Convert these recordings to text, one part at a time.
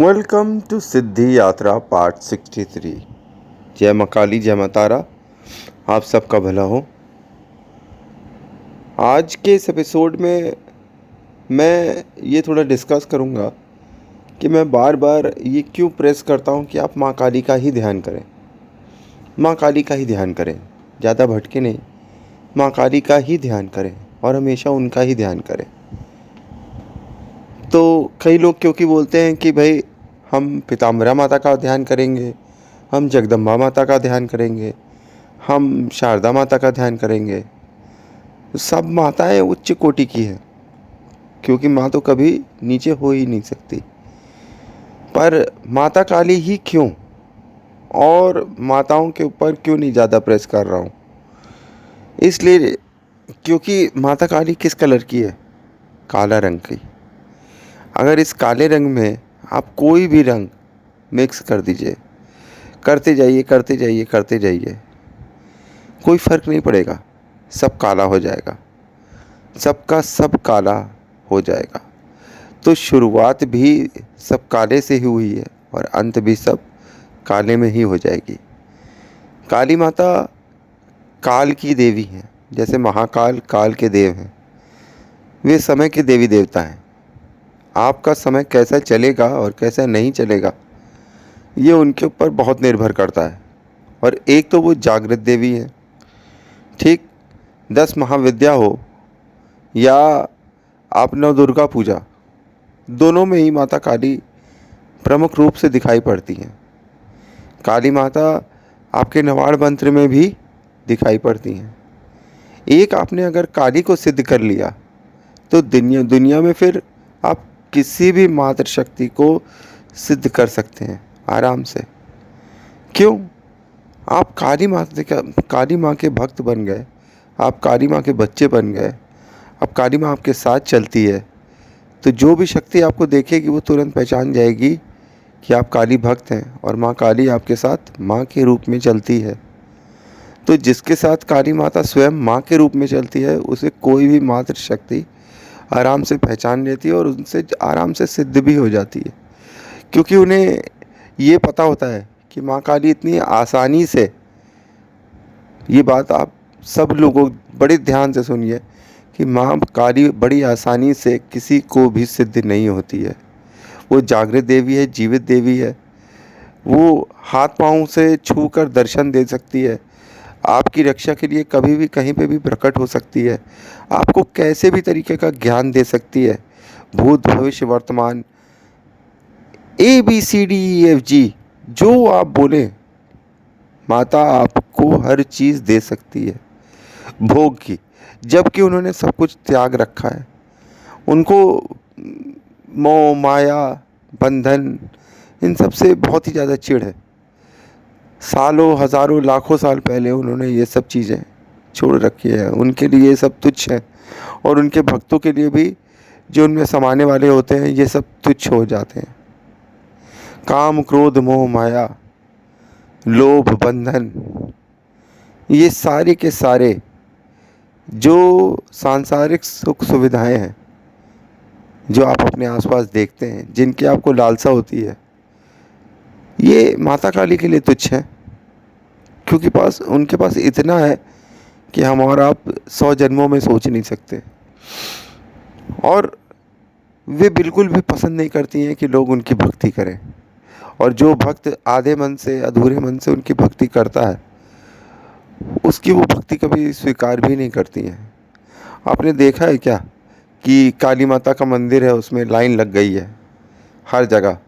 Welcome to सिद्धि यात्रा part 63। जय माँ काली, जय माँ तारा, आप सबका भला हो। आज के इस एपिसोड में मैं ये थोड़ा डिस्कस करूँगा कि मैं बार बार ये क्यों प्रेस करता हूँ कि आप माँ काली का ही ध्यान करें, माँ काली का ही ध्यान करें, ज़्यादा भटके नहीं, माँ काली का ही ध्यान करें और हमेशा उनका ही ध्यान करें। तो कई लोग क्योंकि बोलते हैं कि भाई हम पीताम्बरा माता का ध्यान करेंगे, हम जगदम्बा माता का ध्यान करेंगे, हम शारदा माता का ध्यान करेंगे। सब माताएं उच्च कोटि की हैं, क्योंकि माँ तो कभी नीचे हो ही नहीं सकती। पर माता काली ही क्यों, और माताओं के ऊपर क्यों नहीं ज़्यादा प्रेस कर रहा हूँ? इसलिए क्योंकि माता काली किस कलर की है? काला रंग की। अगर इस काले रंग में आप कोई भी रंग मिक्स कर दीजिए, करते जाइए करते जाइए करते जाइए, कोई फ़र्क नहीं पड़ेगा, सब काला हो जाएगा, सबका सब काला हो जाएगा। तो शुरुआत भी सब काले से ही हुई है और अंत भी सब काले में ही हो जाएगी। काली माता काल की देवी हैं, जैसे महाकाल काल के देव हैं। वे समय के देवी देवता हैं। आपका समय कैसा चलेगा और कैसा नहीं चलेगा, ये उनके ऊपर बहुत निर्भर करता है। और एक तो वो जागृत देवी हैं। ठीक 10 महाविद्या हो या आप नव दुर्गा पूजा, दोनों में ही माता काली प्रमुख रूप से दिखाई पड़ती हैं। काली माता आपके नवाड़ मंत्र में भी दिखाई पड़ती हैं। एक आपने अगर काली को सिद्ध कर लिया तो दुनिया दुनिया में फिर आप किसी भी मातृ शक्ति को सिद्ध कर सकते हैं आराम से। क्यों? आप काली माँ के भक्त बन गए, आप काली माँ के बच्चे बन गए, अब काली माँ आपके साथ चलती है, तो जो भी शक्ति आपको देखेगी वो तुरंत पहचान जाएगी कि आप काली भक्त हैं और माँ काली आपके साथ माँ के रूप में चलती है। तो जिसके साथ काली माता स्वयं माँ के रूप में चलती है, उसे कोई भी मातृ शक्ति आराम से पहचान लेती है और उनसे आराम से सिद्ध भी हो जाती है। क्योंकि उन्हें ये पता होता है कि माँ काली इतनी आसानी से, ये बात आप सब लोगों बड़े ध्यान से सुनिए, कि माँ काली बड़ी आसानी से किसी को भी सिद्ध नहीं होती है। वो जागृत देवी है, जीवित देवी है। वो हाथ पाँव से छू कर दर्शन दे सकती है, आपकी रक्षा के लिए कभी भी कहीं पे भी प्रकट हो सकती है, आपको कैसे भी तरीके का ज्ञान दे सकती है। भूत भविष्य वर्तमान ABCDEFG जो आप बोले, माता आपको हर चीज़ दे सकती है भोग की, जबकि उन्होंने सब कुछ त्याग रखा है। उनको मोह माया बंधन इन सब से बहुत ही ज़्यादा चिढ़ है। सालों हज़ारों लाखों साल पहले उन्होंने ये सब चीज़ें छोड़ रखी है। उनके लिए ये सब तुच्छ है, और उनके भक्तों के लिए भी जो उनमें समाने वाले होते हैं, ये सब तुच्छ हो जाते हैं। काम क्रोध मोह माया लोभ बंधन, ये सारे के सारे जो सांसारिक सुख सुविधाएं हैं जो आप अपने आसपास देखते हैं, जिनकी आपको लालसा होती है, ये माता काली के लिए तुच्छ है। क्योंकि उनके पास इतना है कि हम और आप 100 जन्मों में सोच नहीं सकते। और वे बिल्कुल भी पसंद नहीं करती हैं कि लोग उनकी भक्ति करें, और जो भक्त आधे मन से अधूरे मन से उनकी भक्ति करता है, उसकी वो भक्ति कभी स्वीकार भी नहीं करती हैं। आपने देखा है क्या कि काली माता का मंदिर है, उसमें लाइन लग गई है हर जगह।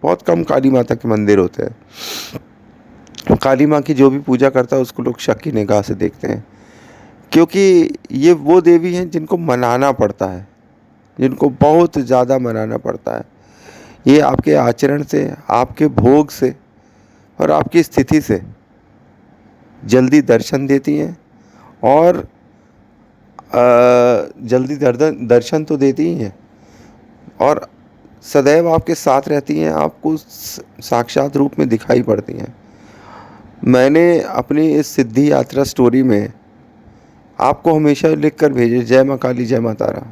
बहुत कम काली माता के मंदिर होते हैं। काली माँ की जो भी पूजा करता है उसको लोग शक की निगाह से देखते हैं, क्योंकि ये वो देवी हैं जिनको मनाना पड़ता है, जिनको बहुत ज़्यादा मनाना पड़ता है। ये आपके आचरण से, आपके भोग से और आपकी स्थिति से जल्दी दर्शन देती हैं, और जल्दी दर्शन तो देती ही हैं, और सदैव आपके साथ रहती हैं, आपको साक्षात रूप में दिखाई पड़ती हैं। मैंने अपनी इस सिद्धि यात्रा स्टोरी में आपको हमेशा लिख कर भेजे, जय माँ काली जय माँ तारा।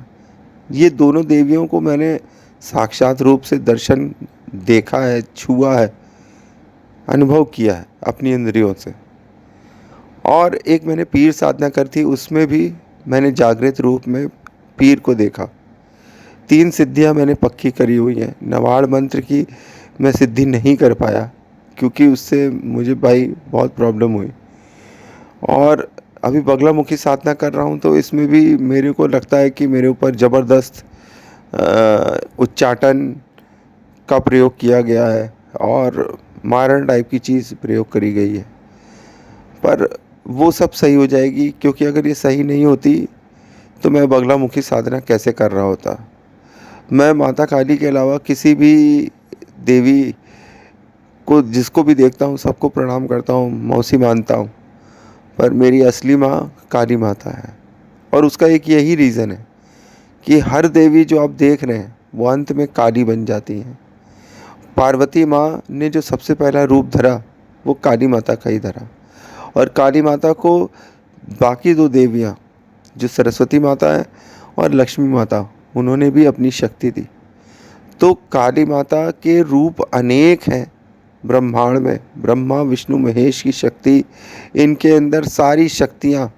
ये दोनों देवियों को मैंने साक्षात रूप से दर्शन देखा है, छुआ है, अनुभव किया है अपनी इंद्रियों से। और एक मैंने पीर साधना कर थी, उसमें भी मैंने जागृत रूप में पीर को देखा। 3 सिद्धियां मैंने पक्की करी हुई हैं। नवाड़ मंत्र की मैं सिद्धि नहीं कर पाया क्योंकि उससे मुझे भाई बहुत प्रॉब्लम हुई। और अभी बगलामुखी साधना कर रहा हूँ, तो इसमें भी मेरे को लगता है कि मेरे ऊपर ज़बरदस्त उच्चाटन का प्रयोग किया गया है और मारण टाइप की चीज़ प्रयोग करी गई है। पर वो सब सही हो जाएगी, क्योंकि अगर ये सही नहीं होती तो मैं बगलामुखी साधना कैसे कर रहा होता। मैं माता काली के अलावा किसी भी देवी को, जिसको भी देखता हूँ, सबको प्रणाम करता हूँ, मौसी मानता हूँ, पर मेरी असली माँ काली माता है। और उसका एक यही रीज़न है कि हर देवी जो आप देख रहे हैं वो अंत में काली बन जाती हैं। पार्वती माँ ने जो सबसे पहला रूप धरा वो काली माता का ही धरा, और काली माता को बाकी 2 देवियाँ जो सरस्वती माता है और लक्ष्मी माता, उन्होंने भी अपनी शक्ति दी। तो काली माता के रूप अनेक हैं ब्रह्मांड में। ब्रह्मा विष्णु महेश की शक्ति, इनके अंदर सारी शक्तियाँ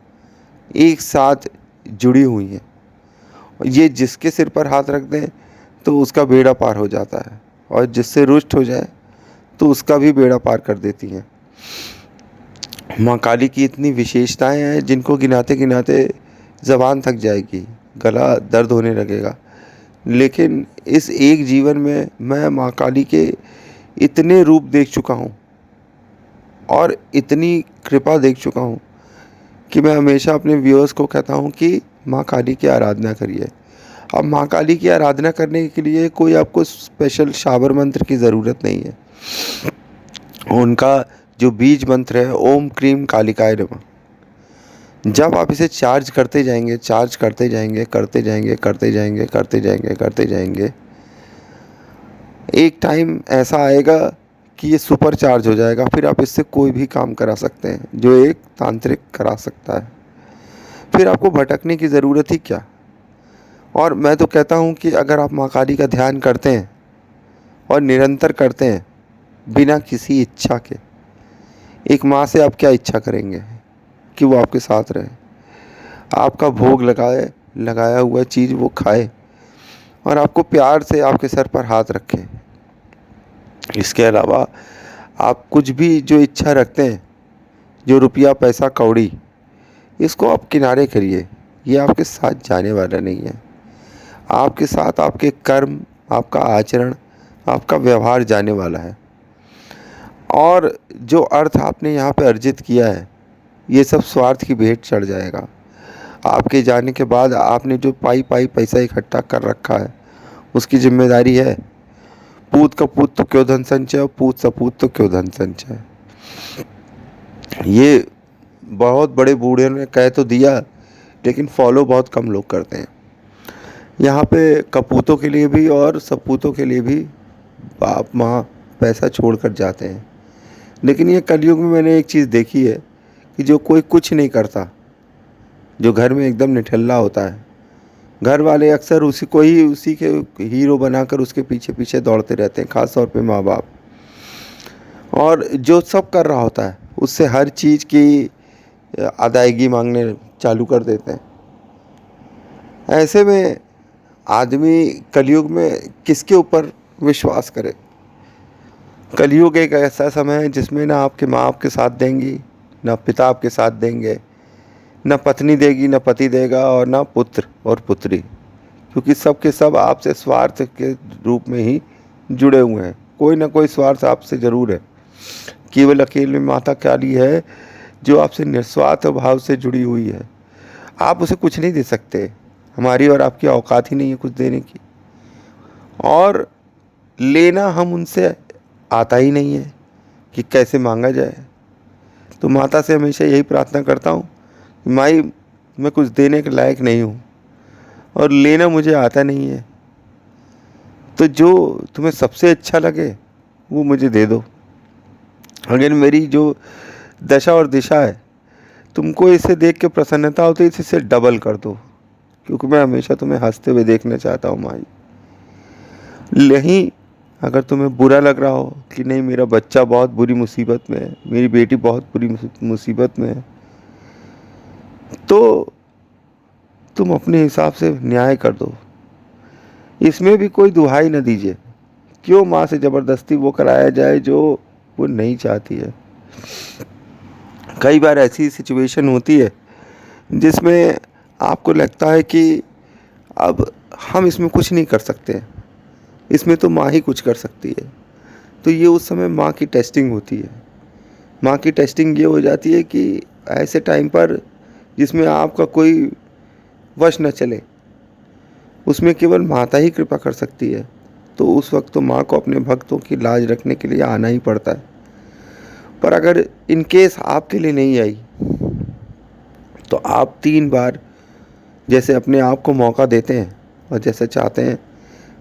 एक साथ जुड़ी हुई हैं। ये जिसके सिर पर हाथ रख दें तो उसका बेड़ा पार हो जाता है, और जिससे रुष्ट हो जाए तो उसका भी बेड़ा पार कर देती हैं। माँ काली की इतनी विशेषताएं हैं जिनको गिनाते गिनाते ज़बान थक जाएगी, गला दर्द होने लगेगा। लेकिन इस एक जीवन में मैं माँ काली के इतने रूप देख चुका हूँ और इतनी कृपा देख चुका हूँ कि मैं हमेशा अपने व्यूअर्स को कहता हूँ कि माँ काली की आराधना करिए। अब माँ काली की आराधना करने के लिए कोई आपको स्पेशल शाबर मंत्र की ज़रूरत नहीं है। उनका जो बीज मंत्र है, ओम क्रीम कालिकाय नमः, जब आप इसे चार्ज करते जाएंगे, चार्ज करते जाएंगे, करते जाएंगे, करते जाएंगे, करते जाएंगे, करते जाएंगे, एक टाइम ऐसा आएगा कि ये सुपर चार्ज हो जाएगा। फिर आप इससे कोई भी काम करा सकते हैं जो एक तांत्रिक करा सकता है। फिर आपको भटकने की ज़रूरत ही क्या। और मैं तो कहता हूँ कि अगर आप माँ काली का ध्यान करते हैं और निरंतर करते हैं बिना किसी इच्छा के, एक माँ से आप क्या इच्छा करेंगे कि वो आपके साथ रहे, आपका भोग लगाया हुआ चीज़ वो खाए और आपको प्यार से आपके सर पर हाथ रखे। इसके अलावा आप कुछ भी जो इच्छा रखते हैं, जो रुपया पैसा कौड़ी, इसको आप किनारे करिए। ये आपके साथ जाने वाला नहीं है। आपके साथ आपके कर्म, आपका आचरण, आपका व्यवहार जाने वाला है। और जो अर्थ आपने यहाँ पे अर्जित किया है, ये सब स्वार्थ की भेंट चढ़ जाएगा। आपके जाने के बाद आपने जो पाई पैसा इकट्ठा कर रखा है, उसकी जिम्मेदारी है। पूत का पूत तो क्यों धन संचय, पूत सपूत तो क्यों धन संचय। ये बहुत बड़े बूढ़े ने कह तो दिया, लेकिन फॉलो बहुत कम लोग करते हैं। यहाँ पे कपूतों के लिए भी और सपूतों के लिए भी बाप माँ पैसा छोड़ कर जाते हैं। लेकिन ये कलयुग में मैंने एक चीज़ देखी है कि जो कोई कुछ नहीं करता, जो घर में एकदम निठल्ला होता है, घर वाले अक्सर उसी को ही उसी के हीरो बनाकर उसके पीछे पीछे दौड़ते रहते हैं, ख़ास तौर पे माँ बाप। और जो सब कर रहा होता है उससे हर चीज़ की अदायगी मांगने चालू कर देते हैं। ऐसे में आदमी कलयुग में किसके ऊपर विश्वास करे। कलयुग एक ऐसा समय है जिसमें ना आपके माँ आपके साथ देंगी, ना पिता आपके साथ देंगे, ना पत्नी देगी, ना पति देगा, और ना पुत्र और पुत्री, क्योंकि सब के सब आपसे स्वार्थ के रूप में ही जुड़े हुए हैं। कोई ना कोई स्वार्थ आपसे ज़रूर है। केवल अकेले माता काली है जो आपसे निस्वार्थ भाव से जुड़ी हुई है। आप उसे कुछ नहीं दे सकते, हमारी और आपकी औकात ही नहीं है कुछ देने की, और लेना हम उनसे आता ही नहीं है कि कैसे मांगा जाए। तो माता से हमेशा यही प्रार्थना करता हूँ कि माई, मैं कुछ देने के लायक नहीं हूँ और लेना मुझे आता नहीं है, तो जो तुम्हें सबसे अच्छा लगे वो मुझे दे दो। अगर मेरी जो दशा और दिशा है, तुमको इसे देख के प्रसन्नता होती है, इसे डबल कर दो, क्योंकि मैं हमेशा तुम्हें हंसते हुए देखना चाहता हूँ माई। नहीं, अगर तुम्हें बुरा लग रहा हो कि नहीं मेरा बच्चा बहुत बुरी मुसीबत में है, मेरी बेटी बहुत बुरी मुसीबत में है, तो तुम अपने हिसाब से न्याय कर दो। इसमें भी कोई दुहाई न दीजिए। क्यों माँ से ज़बरदस्ती वो कराया जाए जो वो नहीं चाहती है। कई बार ऐसी सिचुएशन होती है जिसमें आपको लगता है कि अब हम इसमें कुछ नहीं कर सकते हैं, इसमें तो माँ ही कुछ कर सकती है। तो ये उस समय माँ की टेस्टिंग होती है। माँ की टेस्टिंग ये हो जाती है कि ऐसे टाइम पर जिसमें आपका कोई वश न चले, उसमें केवल माता ही कृपा कर सकती है। तो उस वक्त तो माँ को अपने भक्तों की लाज रखने के लिए आना ही पड़ता है। पर अगर इन केस आपके लिए नहीं आई तो आप 3 बार जैसे अपने आप को मौका देते हैं और जैसे चाहते हैं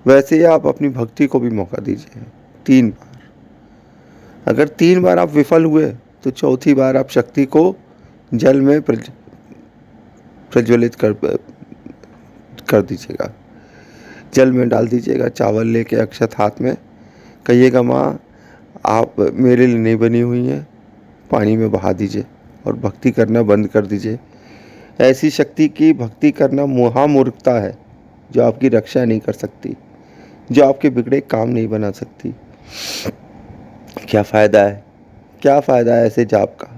वैसे ही आप अपनी भक्ति को भी मौका दीजिए 3 बार। अगर 3 बार आप विफल हुए तो चौथी बार आप शक्ति को जल में प्रज्वलित कर दीजिएगा, जल में डाल दीजिएगा। चावल लेके अक्षत हाथ में कहिएगा माँ आप मेरे लिए नहीं बनी हुई हैं, पानी में बहा दीजिए और भक्ति करना बंद कर दीजिए। ऐसी शक्ति की भक्ति करना महामूर्खता है जो आपकी रक्षा नहीं कर सकती, जो आपके बिगड़े काम नहीं बना सकती। क्या फ़ायदा है, क्या फ़ायदा है ऐसे जाप का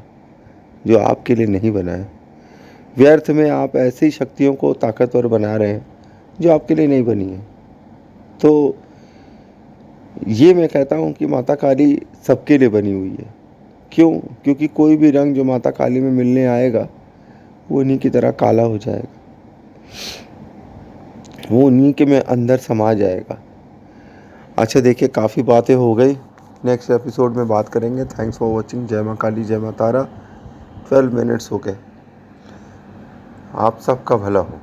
जो आपके लिए नहीं बना है। व्यर्थ में आप ऐसी शक्तियों को ताकतवर बना रहे हैं जो आपके लिए नहीं बनी है। तो ये मैं कहता हूँ कि माता काली सबके लिए बनी हुई है। क्यों? क्योंकि कोई भी रंग जो माता काली में मिलने आएगा वो उन्हीं की तरह काला हो जाएगा, वो उन्हीं के में अंदर समा जाएगा। अच्छा देखिए, काफ़ी बातें हो गई, नेक्स्ट एपिसोड में बात करेंगे। Thanks for watching. जय माँ काली, जय माँ तारा। 12 मिनट्स हो गए। आप सबका भला हो।